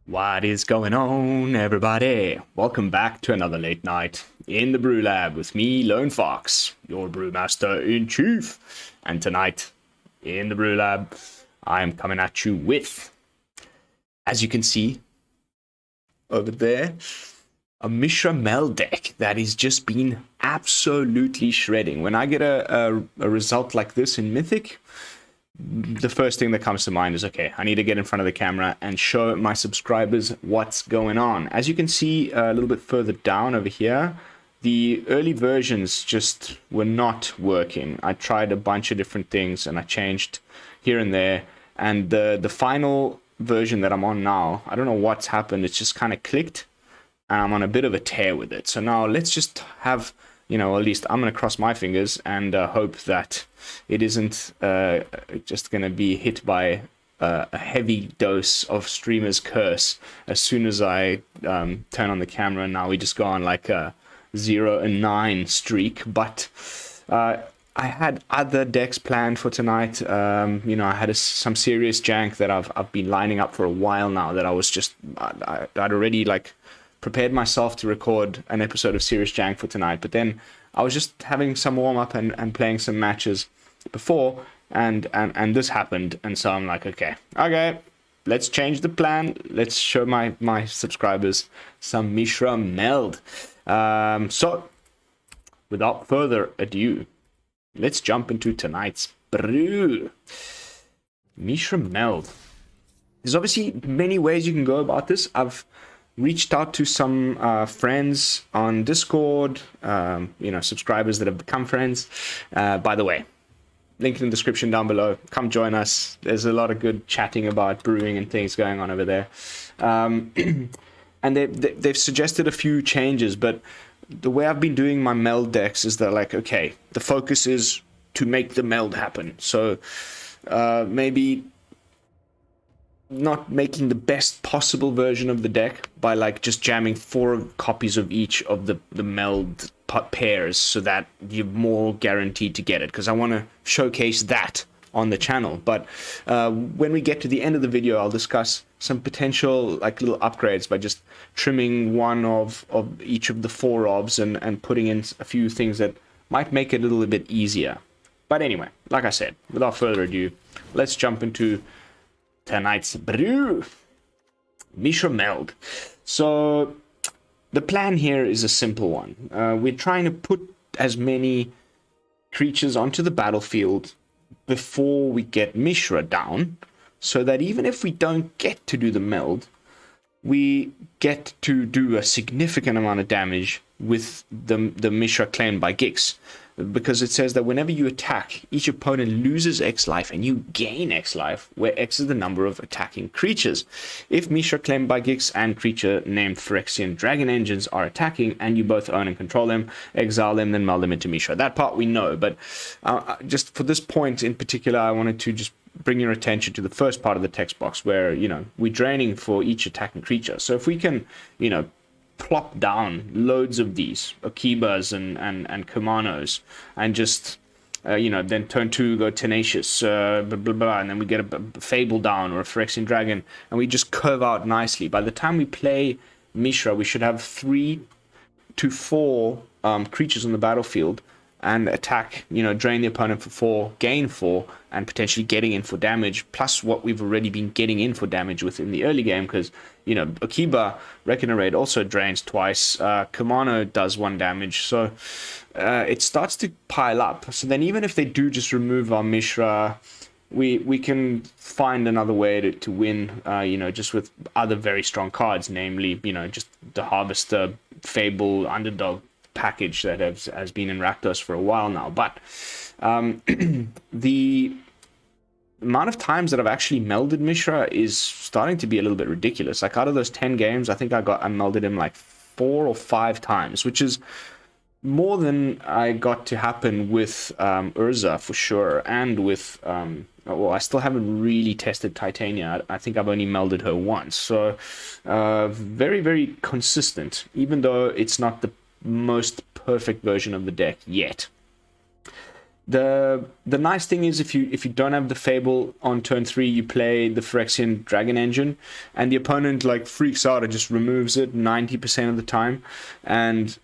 What is going on, everybody? Welcome back to another late night in the BrewLab with me, Lone Fox, your brewmaster in chief. And tonight in the BrewLab, I am coming at you with, as you can see over there, a Mishra Meld deck that is just been absolutely shredding. When I get a result like this in Mythic, the first thing that comes to mind is, okay, I need to get in front of the camera and show my subscribers what's going on. As you can see a little bit further down over here, the early versions just were not working. I tried a bunch of different things and I changed here and there. And the final version that I'm on now, I don't know what's happened. It's just kind of clicked and I'm on a bit of a tear with it. So now let's just have, you know, at least I'm going to cross my fingers and hope that it isn't just going to be hit by a heavy dose of streamer's curse as soon as I turn on the camera. Now we just go on like a 0-9 streak, but I had other decks planned for tonight. You know, I had some serious jank that I've been lining up for a while now that I was just, I'd already like prepared myself to record an episode of Serious Jank for tonight, but then I was just having some warm up and playing some matches before, and this happened, and so I'm like, okay, let's change the plan. Let's show my subscribers some Mishra Meld. So without further ado, let's jump into tonight's brew. Mishra Meld. There's obviously many ways you can go about this. I've reached out to some friends on Discord, you know, subscribers that have become friends. By the way, link in the description down below. Come join us. There's a lot of good chatting about brewing and things going on over there. And they've suggested a few changes, but the way I've been doing my Meld decks is that, like, okay, the focus is to make the Meld happen. So maybe not making the best possible version of the deck by like just jamming 4 copies of each of the Meld pairs so that you're more guaranteed to get it, because I want to showcase that on the channel. But when we get to the end of the video, I'll discuss some potential like little upgrades by just trimming one of each of the 4 obs and putting in a few things that might make it a little bit easier. But anyway, like I said, without further ado, let's jump into tonight's brew. Mishra Meld. So the plan here is a simple one. We're trying to put as many creatures onto the battlefield before we get Mishra down, so that even if we don't get to do the Meld, we get to do a significant amount of damage with the Mishra claimed by Gix. Because it says that whenever you attack, each opponent loses X life and you gain X life, where X is the number of attacking creatures. If Mishra claimed by Gix and creature named Phyrexian Dragon Engines are attacking and you both own and control them, exile them, then meld them into Mishra. That part we know, but just for this point in particular, I wanted to just bring your attention to the first part of the text box where, you know, we're draining for each attacking creature. So if we can, you know, plop down loads of these Okibas and Kumanos and just you know, then turn 2 go Tenacious blah, blah, blah, and then we get a Fable down or a Phyrexian Dragon and we just curve out nicely. By the time we play Mishra, we should have 3 to 4 creatures on the battlefield and attack, you know, drain the opponent for 4, gain 4, and potentially getting in for damage, plus what we've already been getting in for damage within the early game, because, you know, Okiba, Reckoner Raid also drains twice, Kumano does 1 damage, so it starts to pile up. So then even if they do just remove our Mishra, we can find another way to win, you know, just with other very strong cards, namely, you know, just the Harvester, Fable, Underdog package that has been in Rakdos for a while now. But the amount of times that I've actually melded Mishra is starting to be a little bit ridiculous. Like out of those 10 games, I think I melded him like 4 or 5 times, which is more than I got to happen with Urza for sure, and with well, I still haven't really tested Titania. I think I've only melded her once, so very, very consistent, even though it's not the most perfect version of the deck yet. The nice thing is if you don't have the Fable on turn 3, you play the Phyrexian Dragon Engine, and the opponent like freaks out and just removes it 90% of the time, and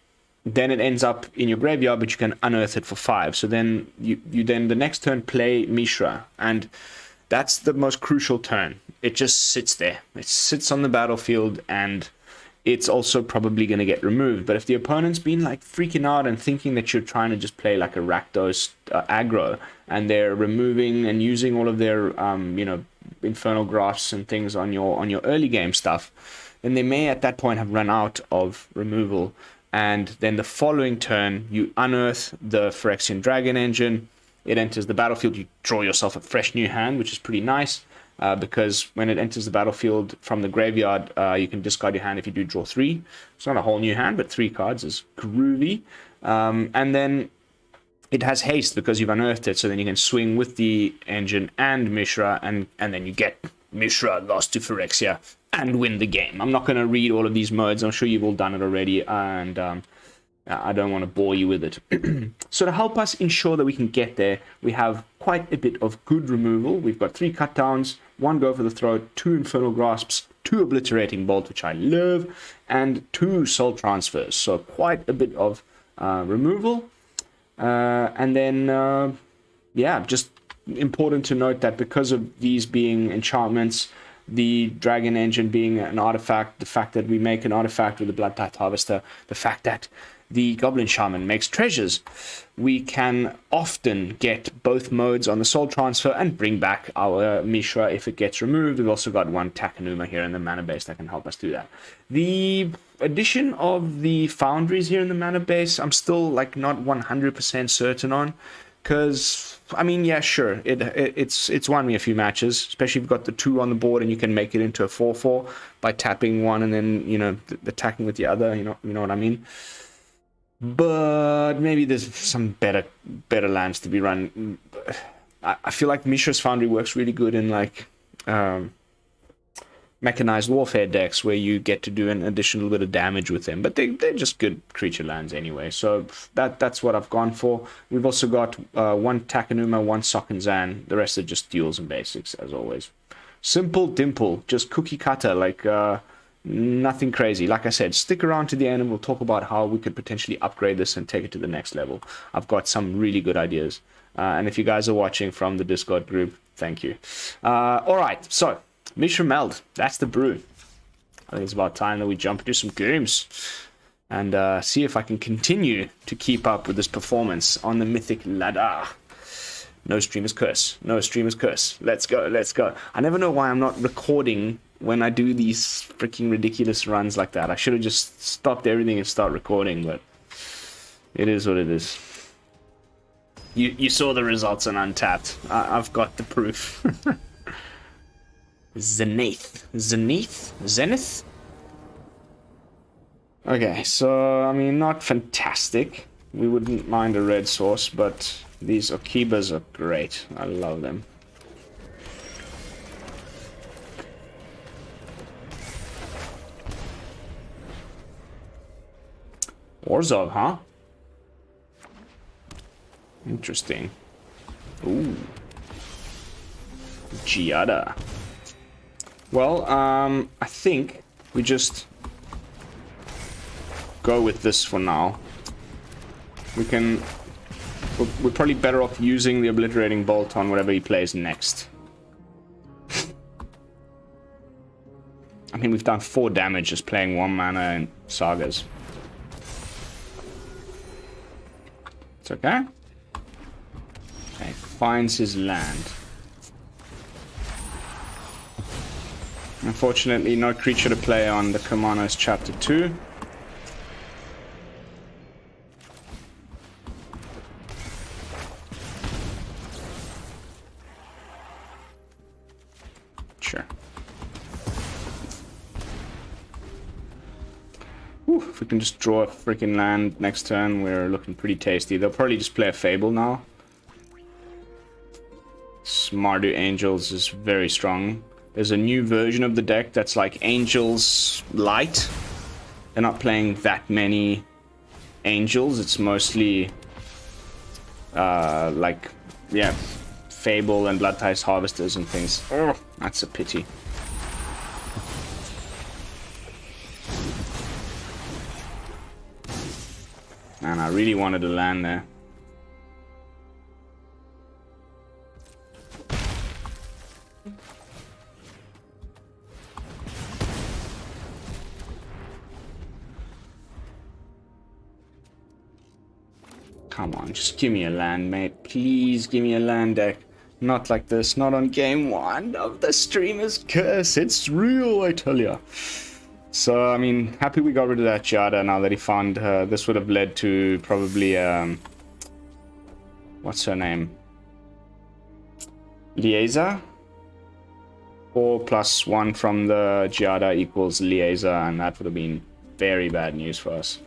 then it ends up in your graveyard, but you can unearth it for 5. So then you then the next turn play Mishra, and that's the most crucial turn. It just sits there. It sits on the battlefield, and it's also probably going to get removed. But if the opponent's been like freaking out and thinking that you're trying to just play like a Rakdos aggro, and they're removing and using all of their Infernal Grasps and things on your early game stuff, then they may at that point have run out of removal. And then the following turn, you unearth the Phyrexian Dragon Engine. It enters the battlefield. You draw yourself a fresh new hand, which is pretty nice. Because when it enters the battlefield from the graveyard, you can discard your hand if you do draw 3. It's not a whole new hand, but 3 cards is groovy. And then it has haste because you've unearthed it, so then you can swing with the engine and Mishra, and then you get Mishra lost to Phyrexia and win the game. I'm not going to read all of these modes. I'm sure you've all done it already, and I don't want to bore you with it. So to help us ensure that we can get there, we have quite a bit of good removal. We've got 3 cut downs, 1 go for the throat, 2 Infernal Grasps, 2 Obliterating Bolt, which I love, and 2 Soul Transfers. So quite a bit of removal. And then, just important to note that because of these being enchantments, the Dragon Engine being an artifact, the fact that we make an artifact with the Bloodtithe Harvester, the fact that the Goblin Shaman makes treasures, we can often get both modes on the Soul Transfer and bring back our Mishra if it gets removed. We've also got 1 Takenuma here in the mana base that can help us do that. The addition of the Foundries here in the mana base, I'm still like not 100% certain on, because I mean, yeah, sure, it's won me a few matches, especially if you've got the 2 on the board and you can make it into a 4/4 by tapping one and then attacking with the other. You know what I mean. But maybe there's some better lands to be run. I feel like Mishra's Foundry works really good in like mechanized warfare decks where you get to do an additional bit of damage with them, but they're just good creature lands anyway. So that's what I've gone for. We've also got 1 Takenuma, 1 Sokenzan. The rest are just duels and basics as always. Simple dimple, just cookie cutter, like nothing crazy. Like I said, stick around to the end and we'll talk about how we could potentially upgrade this and take it to the next level. I've got some really good ideas. And if you guys are watching from the Discord group, thank you. Alright, so Mishra Meld, that's the brew. I think it's about time that we jump into some games and see if I can continue to keep up with this performance on the mythic ladder. No streamer's curse. No streamer's curse. Let's go. Let's go. I never know why I'm not recording when I do these freaking ridiculous runs like that. I should have just stopped everything and start recording, but it is what it is. You saw the results on Untapped. I've got the proof. Zenith? Okay, so, I mean, not fantastic. We wouldn't mind a red source, but these Okibas are great. I love them. Orzhov, huh? Interesting. Ooh. Giada. Well, I think we just go with this for now. We're probably better off using the Obliterating Bolt on whatever he plays next. I mean, we've done 4 damage just playing 1 mana and Sagas. It's okay. Okay, finds his land. Unfortunately, no creature to play on the Kumano's Chapter 2. Sure. Whew, if we can just draw a freaking land next turn, we're looking pretty tasty. They'll probably just play a Fable now. Smardu Angels is very strong. There's a new version of the deck that's like Angels Light. They're not playing that many Angels. It's mostly like, yeah, Fable and Bloodtithe Harvesters and things. Oh, that's a pity. Man, I really wanted to land there. Come on, just give me a land, mate. Please give me a land deck. Not like this, not on game 1 of the streamer's curse. It's real, I tell ya. So, I mean, happy we got rid of that Jada now that he found her. This would have led to probably, what's her name? Lieza? 4+1 from the Giada equals Lieza, and that would have been very bad news for us.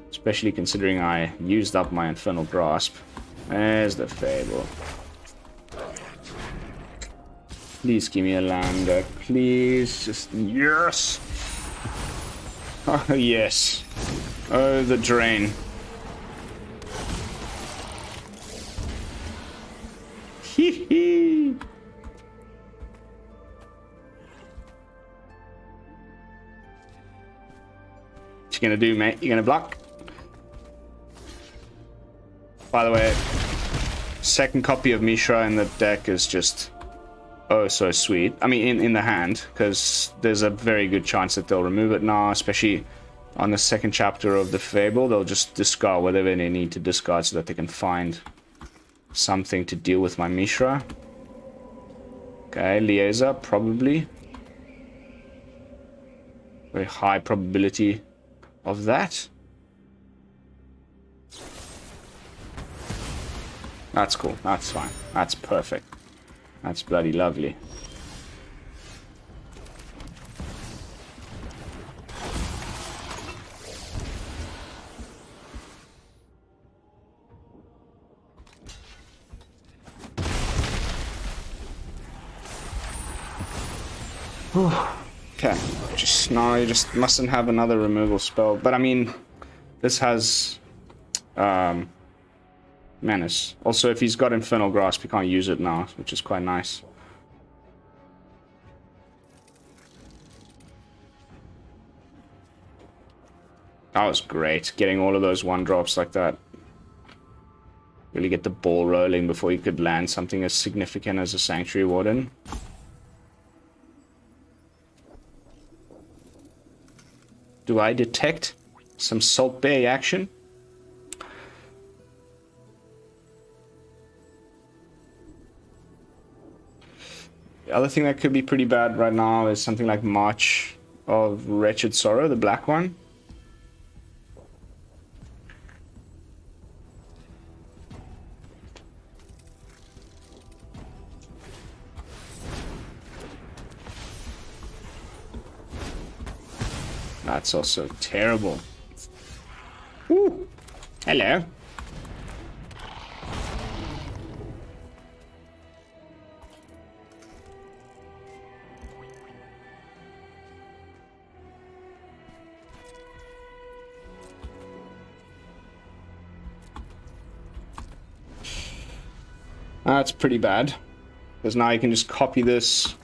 Especially considering I used up my Infernal Grasp. There's the Fable. Please give me a lander. Please. Just. Yes! Oh, yes. Oh, the drain. Hee hee! What you gonna do, mate? You gonna block? By the way, second copy of Mishra in the deck is just oh so sweet. I mean, in the hand, because there's a very good chance that they'll remove it now, especially on the second chapter of the Fable. They'll just discard whatever they need to discard so that they can find something to deal with my Mishra. Okay, Lieza, probably. Very high probability of that. That's cool. That's fine. That's perfect. That's bloody lovely. Okay. Just no, you just mustn't have another removal spell. But I mean, this has Menace. Also, if he's got Infernal Grasp, he can't use it now, which is quite nice. That was great, getting all of those 1-drops like that. Really get the ball rolling before you could land something as significant as a Sanctuary Warden. Do I detect some Salt Bay action? The other thing that could be pretty bad right now is something like March of Wretched Sorrow, the black one. That's also terrible. Ooh. Hello. That's pretty bad, because now you can just copy this.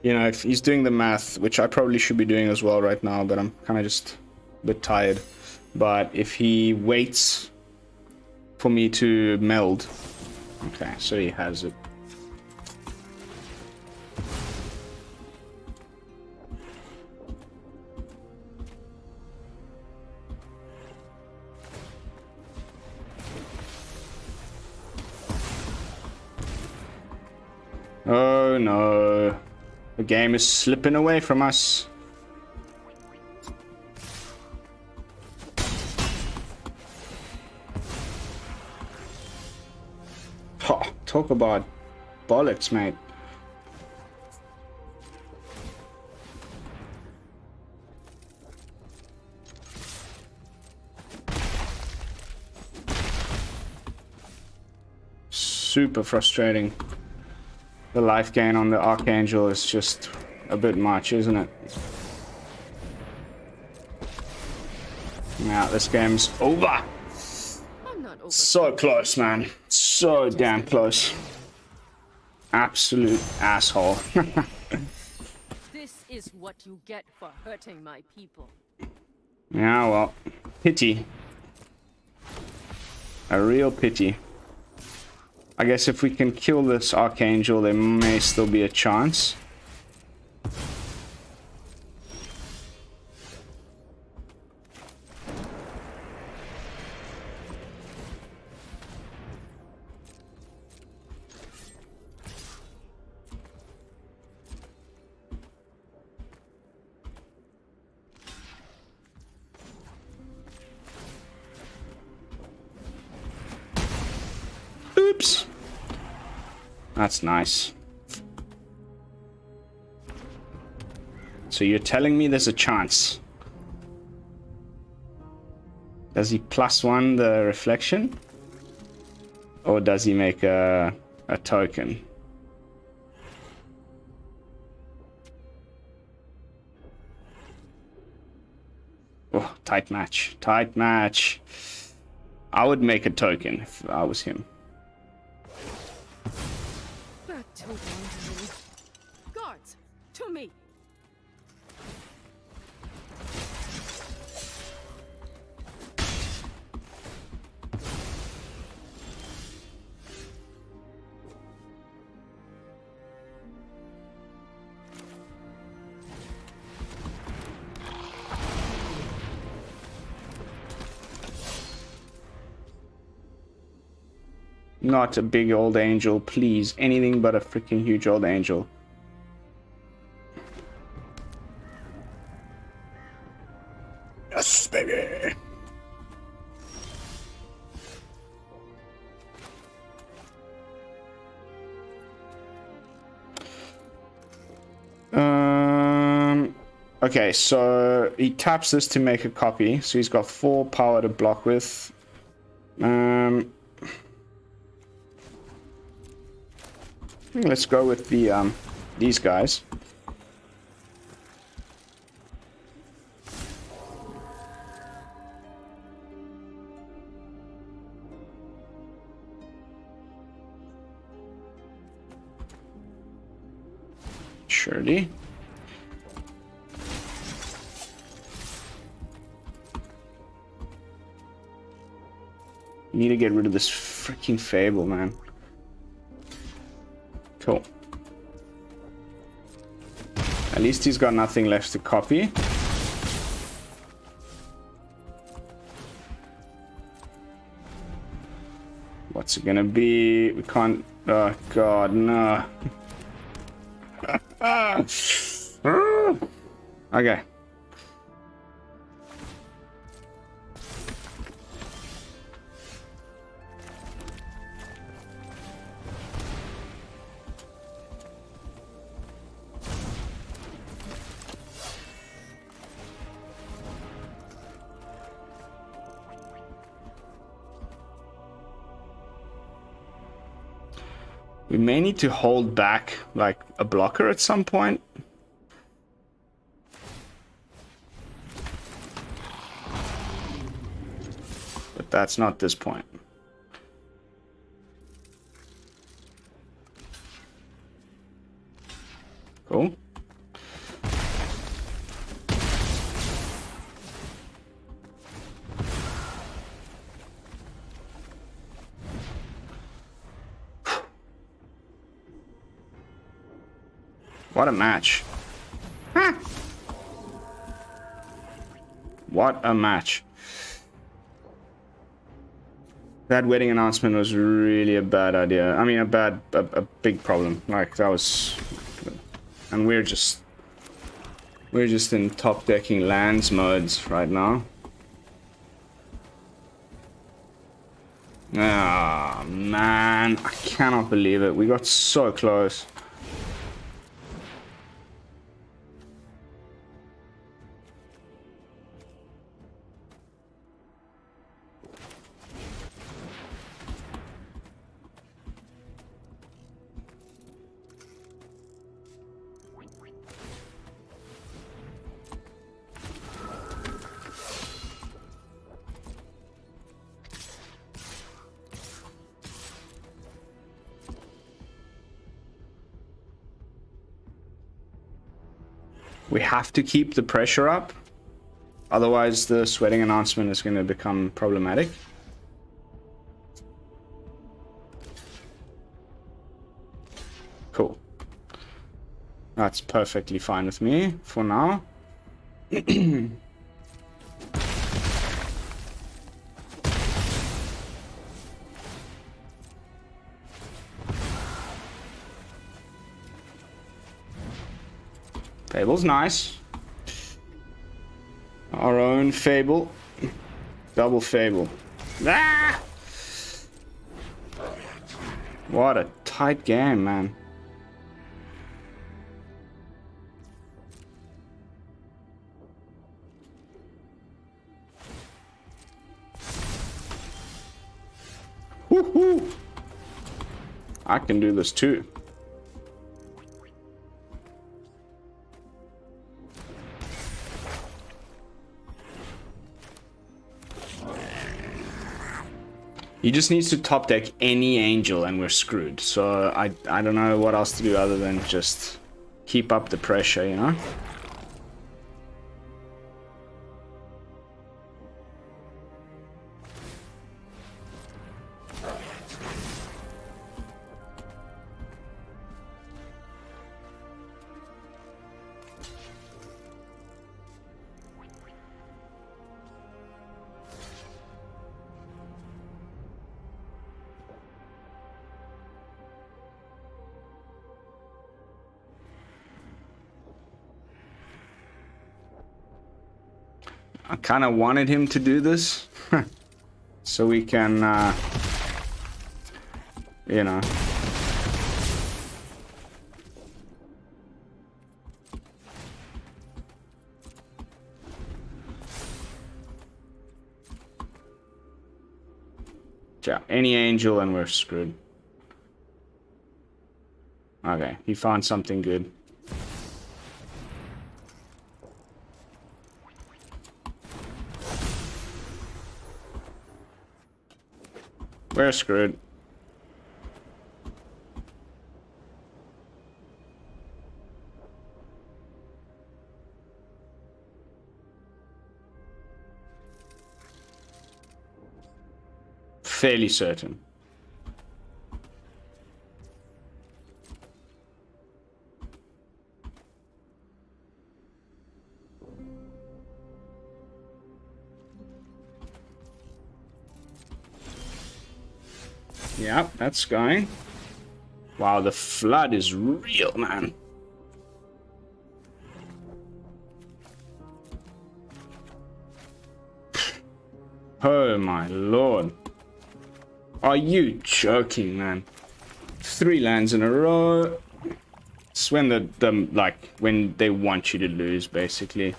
You know, if he's doing the math, which I probably should be doing as well right now, but I'm kind of just a bit tired. But if he waits for me to meld, okay, so he has it. Oh no, the game is slipping away from us. Oh, talk about bollocks, mate. super frustrating. The life gain on the Archangel is just a bit much, isn't it? Now this game's over. So close, man. So damn close. Absolute asshole. This is what you get for hurting my people. Yeah, well, pity. A real pity. I guess if we can kill this Archangel, there may still be a chance. Oops. That's nice. So you're telling me there's a chance? Does he +1 the reflection? Or does he make a token? Oh, tight match. Tight match. I would make a token if I was him. Guards, to me. Not a big old angel, please. Anything but a freaking huge old angel. Yes, baby. Okay, so he taps this to make a copy. So he's got 4 power to block with. Let's go with the these guys. Surely. Need to get rid of this freaking Fable, man. Cool. At least he's got nothing left to copy. What's it gonna be? We can't... Oh, God, no. Okay. We may need to hold back, like, a blocker at some point. But that's not this point. Cool. What a match. Huh. What a match. That wedding announcement was really a bad idea. I mean, a big problem. Like, that was... And we're just in top decking lands modes right now. Ah, man. I cannot believe it. We got so close. We have to keep the pressure up. Otherwise, the sweating announcement is going to become problematic. Cool. That's perfectly fine with me for now. Fable's nice. Our own Fable. Double Fable. Ah! What a tight game, man. Woohoo! I can do this too. He just needs to top deck any angel and we're screwed. So I don't know what else to do other than just keep up the pressure, you know? I kind of wanted him to do this so we can, you know. Yeah, any angel and we're screwed. Okay, he found something good. We're screwed. Fairly certain. Yep, that's going. Wow, the flood is real, man. Oh my lord. Are you joking, man? 3 lands in a row. It's when when they want you to lose, basically.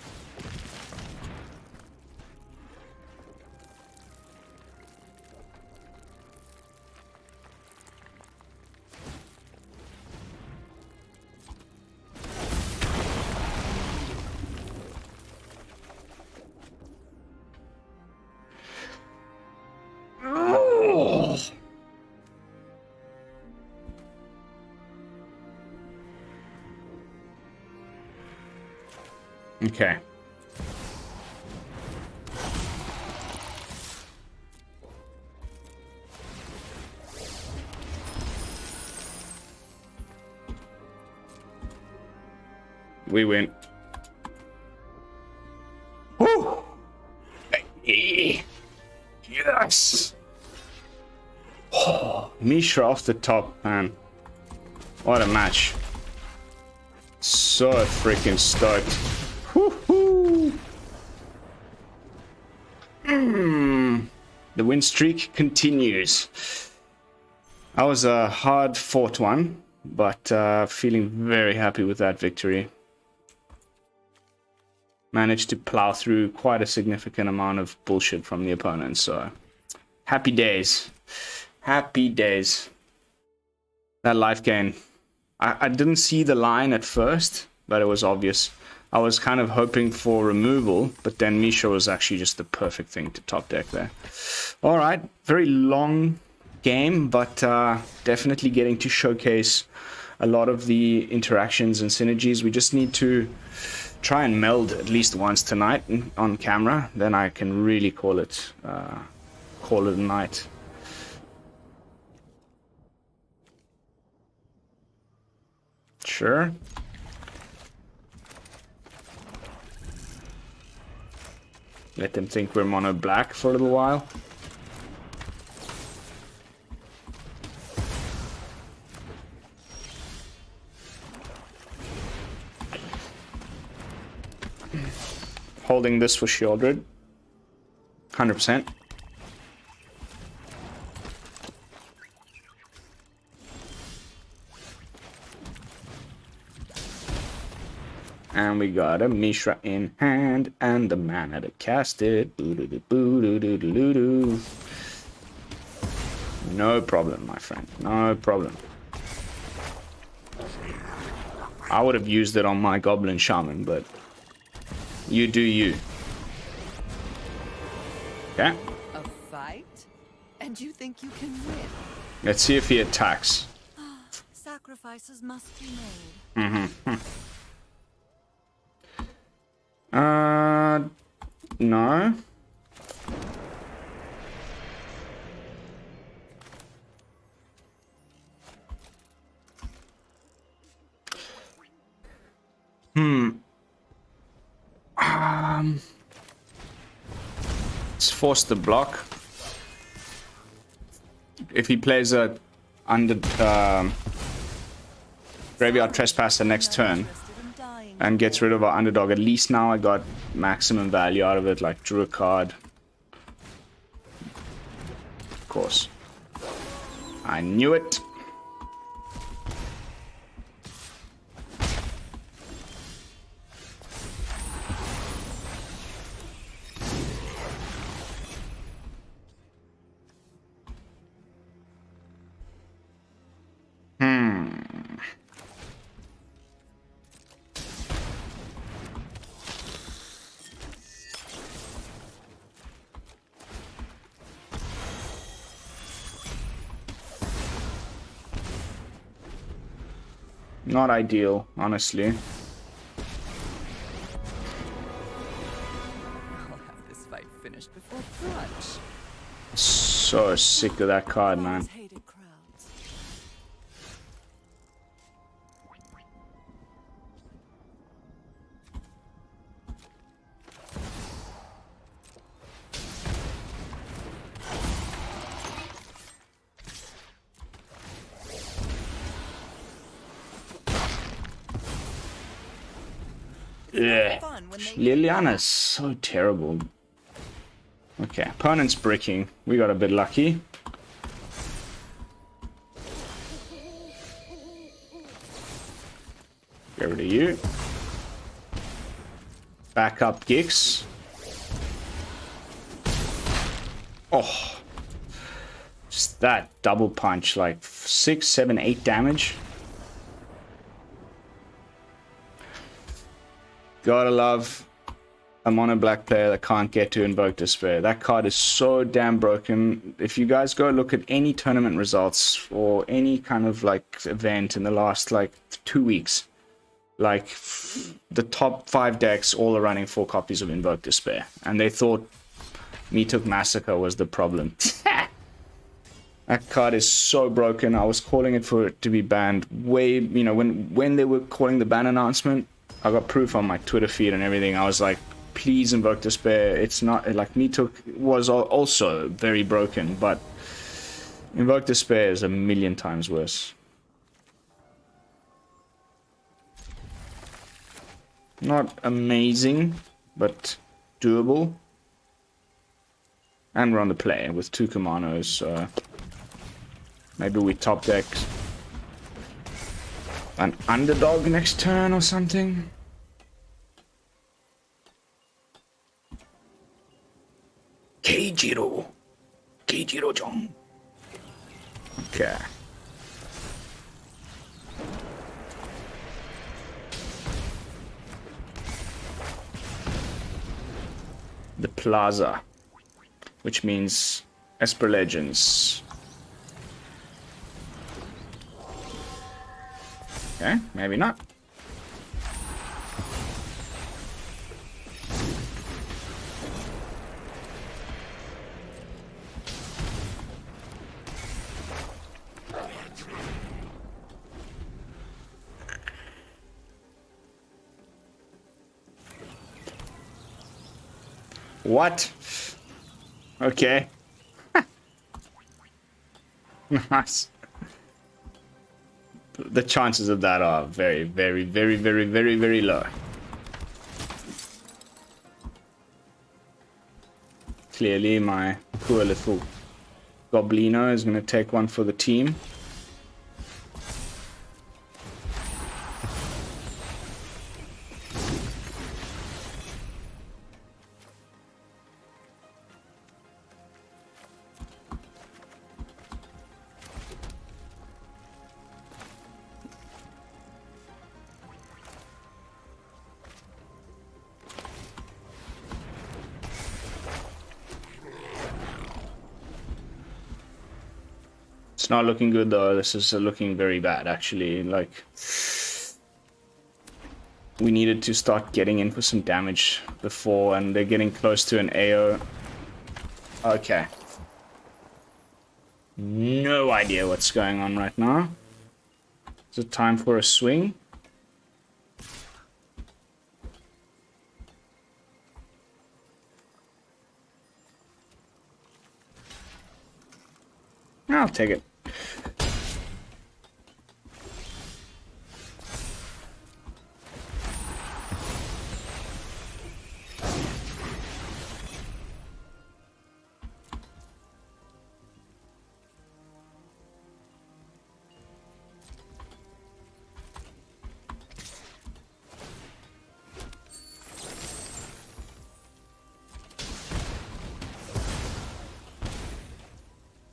Okay. We win. Woo! Yes! Oh, Mishra off the top, man. What a match. So freaking stoked. The win streak continues. That was a hard fought one, but feeling very happy with that victory. Managed to plow through quite a significant amount of bullshit from the opponent, so happy days. Happy days. That life gain. I didn't see the line at first, but it was obvious. I was kind of hoping for removal, but then Mishra was actually just the perfect thing to top deck there. All right, very long game, but definitely getting to showcase a lot of the interactions and synergies. We just need to try and meld at least once tonight on camera, then I can really call it a night. Sure. Let them think we're mono black for a little while. Holding this for Shieldred. 100%. And we got a Mishra in hand, and the man had to cast it. Boo-doo-doo-boo-doo-doo-doo-doo. No problem, my friend. No problem. I would have used it on my Goblin Shaman, but you do you. Okay. A fight? And you think you can win? Let's see if he attacks. Sacrifices must be made. No. Let's force the block. If he plays a Graveyard Trespasser next turn and gets rid of our underdog, at least now I got maximum value out of it, like drew a card. Of course. I knew it. Not ideal, honestly. I'll have this fight finished before brunch. So sick of that card, man. Hated crowds. Yeah. Liliana's so terrible. Okay, opponent's bricking. We got a bit lucky. Get rid of you. Back up Gix. Oh. Just that double punch, like 6, 7, 8 damage. Gotta love a mono black player that can't get to Invoke Despair. That card is so damn broken. If you guys go look at any tournament results or any kind of like event in the last like 2 weeks, like the top 5 decks all are running 4 copies of Invoke Despair, and they thought Me Took Massacre was the problem. That card is so broken. I was calling it for it to be banned way, you know, when they were calling the ban announcement, I got proof on my Twitter feed and everything. I was like, please Invoke Despair. It's not like Me Took was also very broken, but Invoke Despair is a million times worse. Not amazing, but doable. And we're on the play with 2 Kumanos, so maybe we top deck an underdog next turn or something. Keijiro-chan. Okay. The Plaza, which means Esper Legends. Okay, maybe not. What? Okay. Nice. The chances of that are very, very, very, very, very, very low. Clearly, my poor little Goblino is going to take one for the team. It's not looking good though. This is looking very bad actually. Like, we needed to start getting in for some damage before, and they're getting close to an AO. Okay. No idea what's going on right now. Is it time for a swing? I'll take it.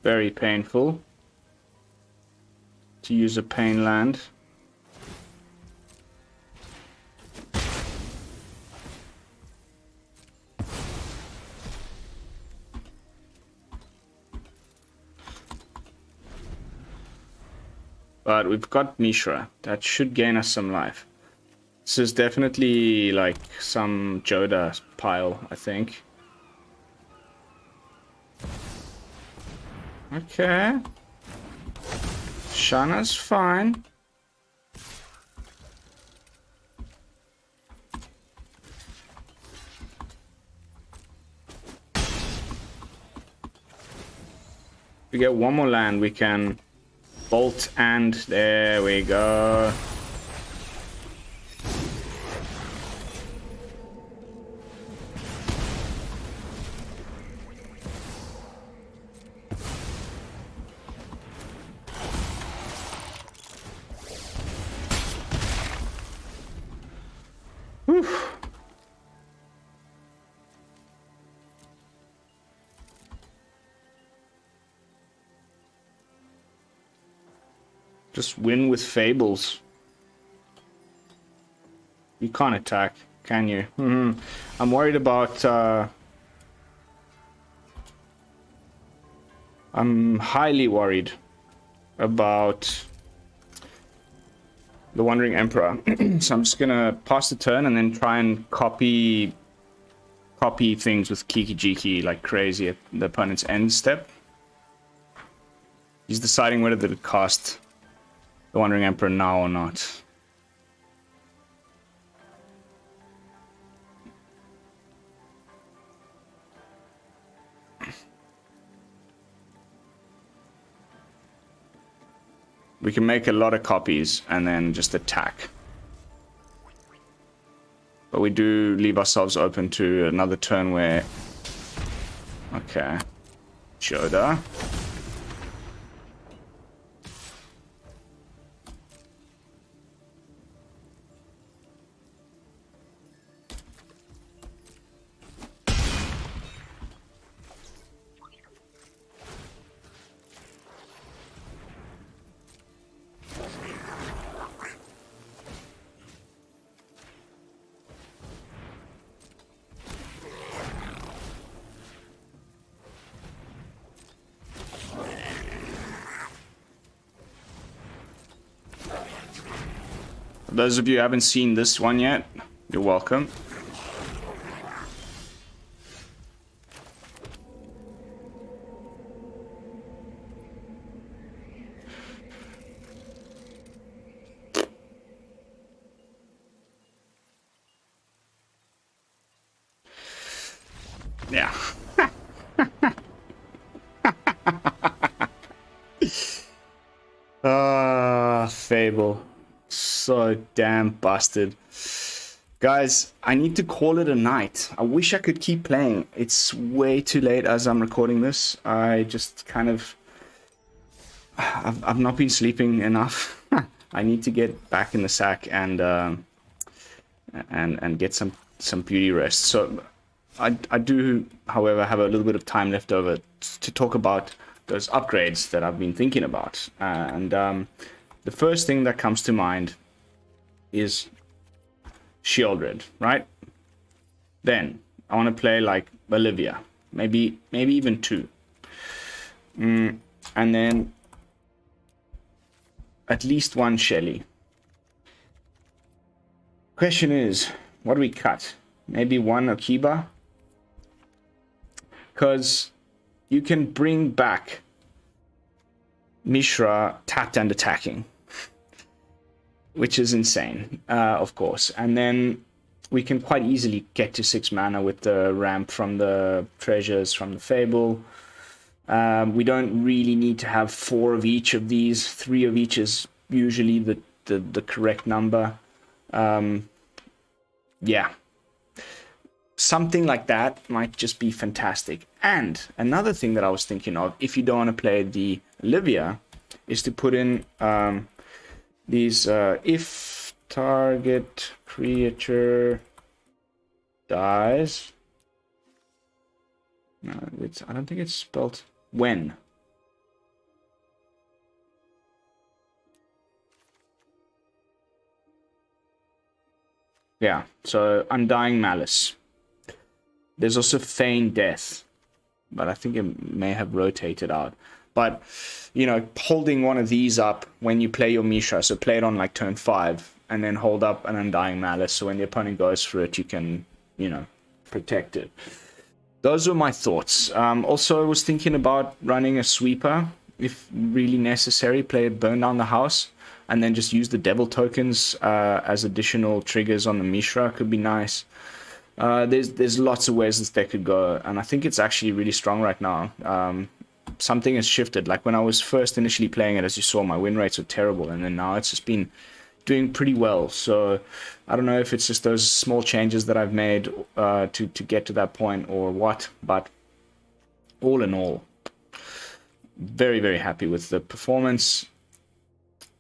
Very painful to use a pain land. But we've got Mishra. That should gain us some life. This is definitely like some Joda pile, I think. Okay. Shana's fine. If we get one more land, we can bolt, and there we go. Just win with Fables. You can't attack, can you? I'm worried about... I'm highly worried about the Wandering Emperor. So I'm just gonna pass the turn and then try and copy things with Kiki Jiki like crazy at the opponent's end step. He's deciding whether to cast the Wandering Emperor now or not. We can make a lot of copies and then just attack. But we do leave ourselves open to another turn where... Okay. Joda. Those of you who haven't seen this one yet, you're welcome. Yeah. Fable. So damn busted. Guys, I need to call it a night. I wish I could keep playing. It's way too late as I'm recording this. I just kind of... I've not been sleeping enough. I need to get back in the sack and get some beauty rest. So I do, however, have a little bit of time left over to talk about those upgrades that I've been thinking about. The first thing that comes to mind is Shieldred, right? Then I want to play like Olivia, maybe even 2, and then at least 1 Shelly. Question is, what do we cut? Maybe 1 Okiba, because you can bring back Mishra tapped and attacking, which is insane, of course. And then we can quite easily get to 6 mana with the ramp from the treasures from the Fable. We don't really need to have 4 of each of these. 3 of each is usually the correct number. Yeah. Something like that might just be fantastic. And another thing that I was thinking of, if you don't want to play the Olivia, is to put in these if target creature dies. No, I don't think it's spelled when. Yeah, so Undying Malice. There's also Feign Death, but I think it may have rotated out. But, you know, holding one of these up when you play your Mishra, so play it on like turn 5, and then hold up an Undying Malice, so when the opponent goes for it, you can, you know, protect it. Those were my thoughts. Also, I was thinking about running a sweeper, if really necessary, play it Burn Down the House, and then just use the Devil tokens as additional triggers on the Mishra. Could be nice. There's lots of ways this deck could go, and I think it's actually really strong right now. Something has shifted. Like when I was first initially playing it, as you saw, my win rates were terrible, and then now it's just been doing pretty well. So I don't know if it's just those small changes that I've made to get to that point or what, but all in all, very, very happy with the performance.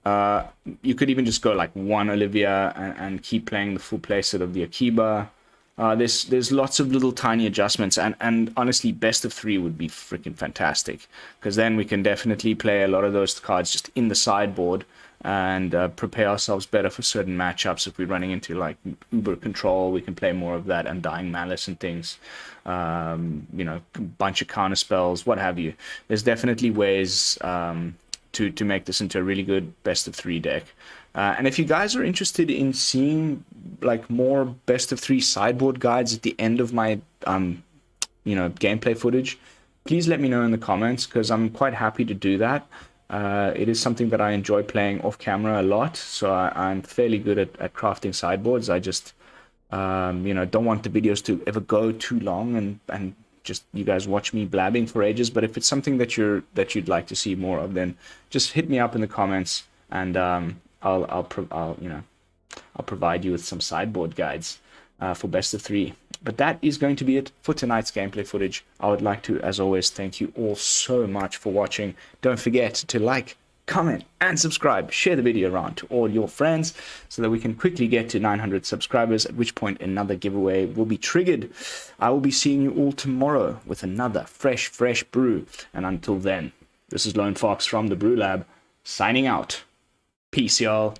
You could even just go like 1 Olivia and keep playing the full playset of the Okiba. There's lots of little tiny adjustments, and honestly, best of 3 would be freaking fantastic, because then we can definitely play a lot of those cards just in the sideboard and prepare ourselves better for certain matchups. If we're running into like Uber Control, we can play more of that Undying Malice and things. You know, a bunch of counter spells, what have you. There's definitely ways to make this into a really good best of 3 deck. And if you guys are interested in seeing like more best of 3 sideboard guides at the end of my you know, gameplay footage, please let me know in the comments, because I'm quite happy to do that. It is something that I enjoy playing off camera a lot, so I'm fairly good at crafting sideboards. I just you know, don't want the videos to ever go too long and just you guys watch me blabbing for ages. But if it's something that you'd like to see more of, then just hit me up in the comments, and I'll provide you with some sideboard guides for best of 3. But that is going to be it for tonight's gameplay footage. I would like to, as always, thank you all so much for watching. Don't forget to like, comment, and subscribe. Share the video around to all your friends so that we can quickly get to 900 subscribers, at which point another giveaway will be triggered. I will be seeing you all tomorrow with another fresh brew. And until then, this is Lone Fox from the BrewLab, signing out. Peace, y'all.